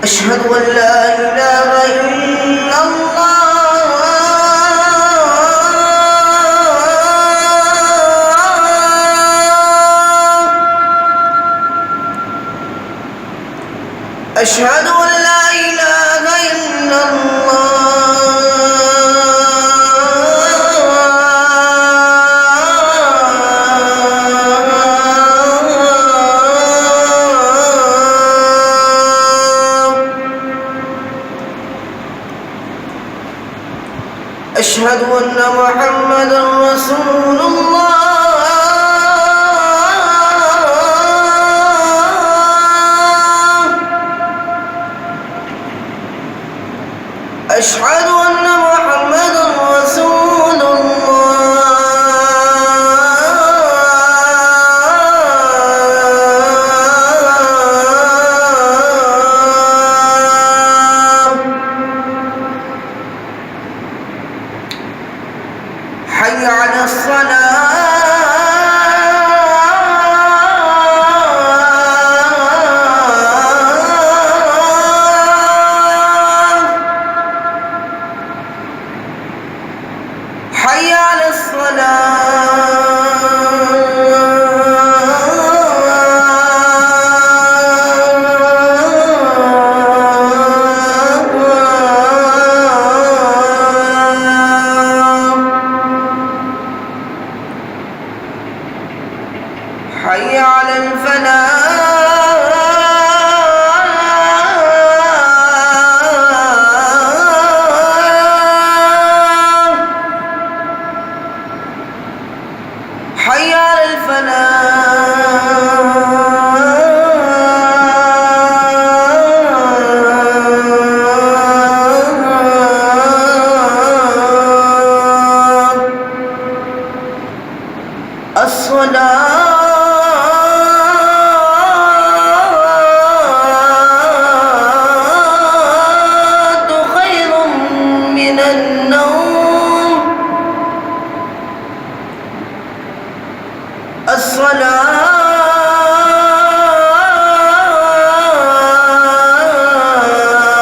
أشهد أن لا إله إلا الله أشهد أن لا إله إلا أشهد أن محمدا رسول الله أشهد أن محمدا رسول حي على الصلاة حي على حي على الفلاح حي على الفلاح الصلاة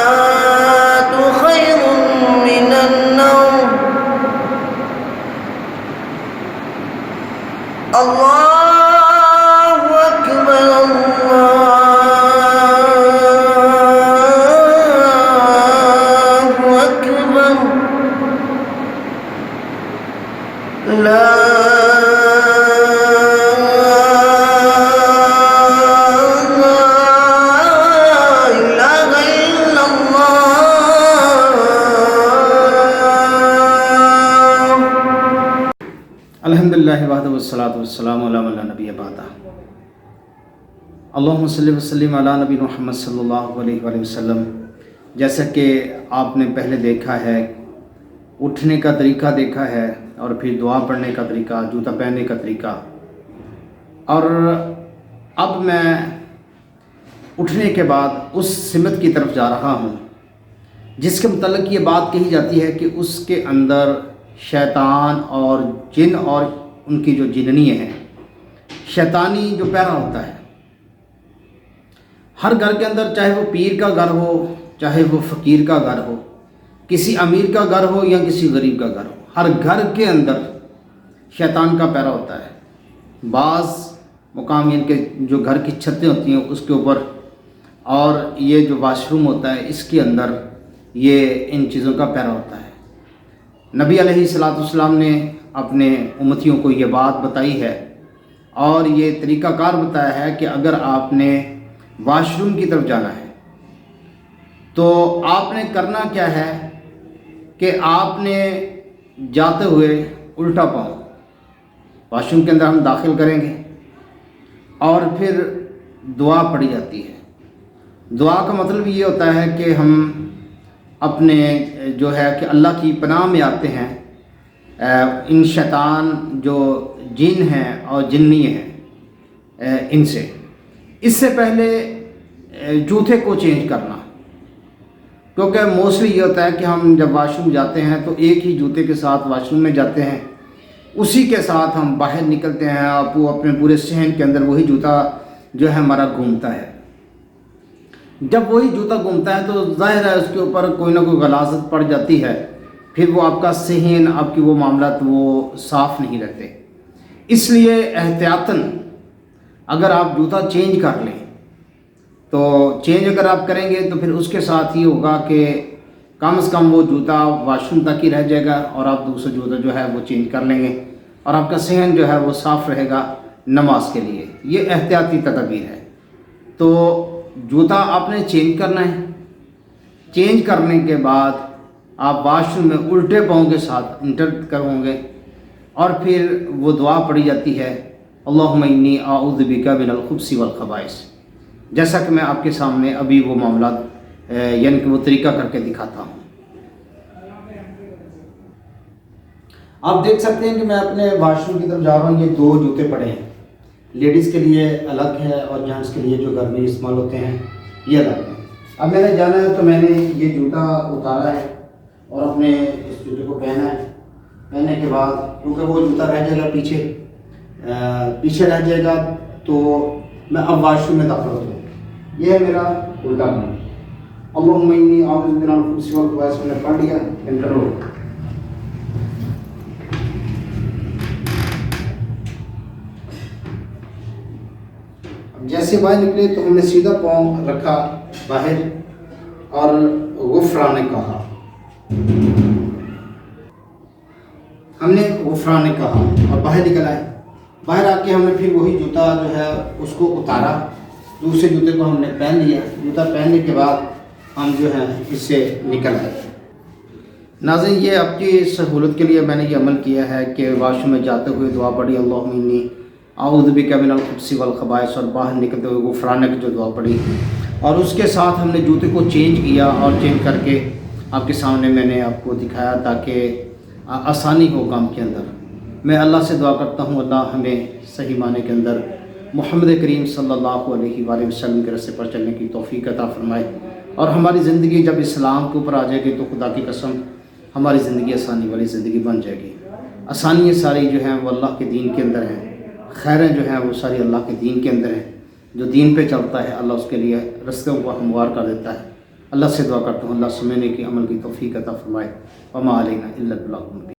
الصلاة خير من النوم الله أكبر الله أكبر لا الحمدللہ وحدہ والصلاۃ والسلام علی من لا نبی بعدہ اللہم صلی وسلم علی نبی محمد صلی اللہ علیہ وآلہ وسلم۔ جیسا کہ آپ نے پہلے دیکھا ہے، اٹھنے کا طریقہ دیکھا ہے، اور پھر دعا پڑھنے کا طریقہ، جوتا پہننے کا طریقہ، اور اب میں اٹھنے کے بعد اس سمت کی طرف جا رہا ہوں جس کے متعلق یہ بات کہی جاتی ہے کہ اس کے اندر شیطان اور جن اور ان کی جو جننی ہیں، شیطانی جو پیرا ہوتا ہے، ہر گھر کے اندر، چاہے وہ پیر کا گھر ہو، چاہے وہ فقیر کا گھر ہو، کسی امیر کا گھر ہو یا کسی غریب کا گھر ہو، ہر گھر کے اندر شیطان کا پیرا ہوتا ہے۔ بعض مقام ان کے جو گھر کی چھتیں ہوتی ہیں اس کے اوپر، اور یہ جو واش روم ہوتا ہے اس کے اندر یہ ان چیزوں کا پیرا ہوتا ہے۔ نبی علیہ الصلوۃ والسلام نے اپنے امتیوں کو یہ بات بتائی ہے اور یہ طریقہ کار بتایا ہے کہ اگر آپ نے واش روم کی طرف جانا ہے تو آپ نے کرنا کیا ہے کہ آپ نے جاتے ہوئے الٹا پاؤں واش روم کے اندر ہم داخل کریں گے، اور پھر دعا پڑھی جاتی ہے۔ دعا کا مطلب یہ ہوتا ہے کہ ہم اپنے جو ہے کہ اللہ کی پناہ میں آتے ہیں ان شیطان جو جن ہیں اور جنی ہیں ان سے۔ اس سے پہلے جوتے کو چینج کرنا، کیونکہ موسٹلی یہ ہوتا ہے کہ ہم جب واش روم جاتے ہیں تو ایک ہی جوتے کے ساتھ واش روم میں جاتے ہیں، اسی کے ساتھ ہم باہر نکلتے ہیں، آپ وہ اپنے پورے صحن کے اندر وہی جوتا جو ہے ہمارا گھومتا ہے۔ جب وہی جوتا گھومتا ہے تو ظاہر ہے اس کے اوپر کوئی نہ کوئی غلاظت پڑ جاتی ہے، پھر وہ آپ کا صحن، آپ کی وہ معاملات وہ صاف نہیں رہتے۔ اس لیے احتیاطاً اگر آپ جوتا چینج کر لیں تو چینج اگر آپ کریں گے تو پھر اس کے ساتھ یہ ہوگا کہ کم از کم وہ جوتا واش روم تک ہی رہ جائے گا اور آپ دوسرا جوتا جو ہے وہ چینج کر لیں گے اور آپ کا صحن جو ہے وہ صاف رہے گا نماز کے لیے۔ یہ احتیاطی تدابیر ہے۔ تو جوتا آپ نے چینج کرنا ہے، چینج کرنے کے بعد آپ واش روم میں الٹے پاؤں کے ساتھ انٹر کروں گے اور پھر وہ دعا پڑھی جاتی ہے، اللہم انی اعوذ بک من الخبث والخبائث، جیسا کہ میں آپ کے سامنے ابھی وہ معاملات یعنی کہ وہ طریقہ کر کے دکھاتا ہوں۔ آپ دیکھ سکتے ہیں کہ میں اپنے واش روم کی طرف جا رہا ہوں، یہ 2 جوتے پڑے ہیں، لیڈیز کے لیے الگ ہے اور جینٹس کے لیے جو گھر میں استعمال ہوتے ہیں یہ الگ ہے۔ اب میں نے جانا ہے تو میں نے یہ جوتا اتارا ہے اور اپنے اس جوتے کو پہنا ہے۔ پہننے کے بعد کیونکہ وہ جوتا رہ جائے گا پیچھے رہ جائے گا تو میں اب واش روم میں داخل ہوتا ہوں۔ یہ ہے میرا الٹا منہ، اللہم انی اعوذ بک من الخبث والخبائث، میں نے پڑھ لیا، انٹر ہو۔ جیسے باہر نکلے تو ہم نے سیدھا پاؤں رکھا باہر اور غفران کہا، ہم نے غفران کہا اور باہر نکل آئے۔ باہر آ کے ہم نے پھر وہی جوتا جو ہے اس کو اتارا، دوسرے جوتے کو ہم نے پہن لیا۔ جوتا پہننے کے بعد ہم جو ہے اس سے نکل آئے۔ ناظرین، یہ آپ کی سہولت کے لیے میں نے یہ عمل کیا ہے کہ واش روم میں جاتے ہوئے دعا پڑھی اللہم انی اعوذ بک من الخبث والخبائث، اور باہر نکلتے ہوئے غفرانک جو دعا پڑھی، اور اس کے ساتھ ہم نے جوتے کو چینج کیا اور چینج کر کے آپ کے سامنے میں نے آپ کو دکھایا تاکہ آسانی ہو کام کے اندر۔ میں اللہ سے دعا کرتا ہوں اللہ ہمیں صحیح معنی کے اندر محمد کریم صلی اللہ علیہ وآلہ وسلم کے راستے پر چلنے کی توفیق عطا فرمائے، اور ہماری زندگی جب اسلام کے اوپر آ جائے گی تو خدا کی قسم ہماری زندگی آسانی والی زندگی بن جائے گی۔ آسانیاں ساری جو ہیں وہ اللہ کے دین کے اندر ہیں، خیریں جو ہیں وہ ساری اللہ کے دین کے اندر ہیں۔ جو دین پہ چلتا ہے اللہ اس کے لیے رستوں کو ہموار کر دیتا ہے۔ اللہ سے دعا کرتا ہوں اللہ سمجھنے کی، عمل کی توفیق عطا فرمائے۔ وما علینا الا البلاغ المبین۔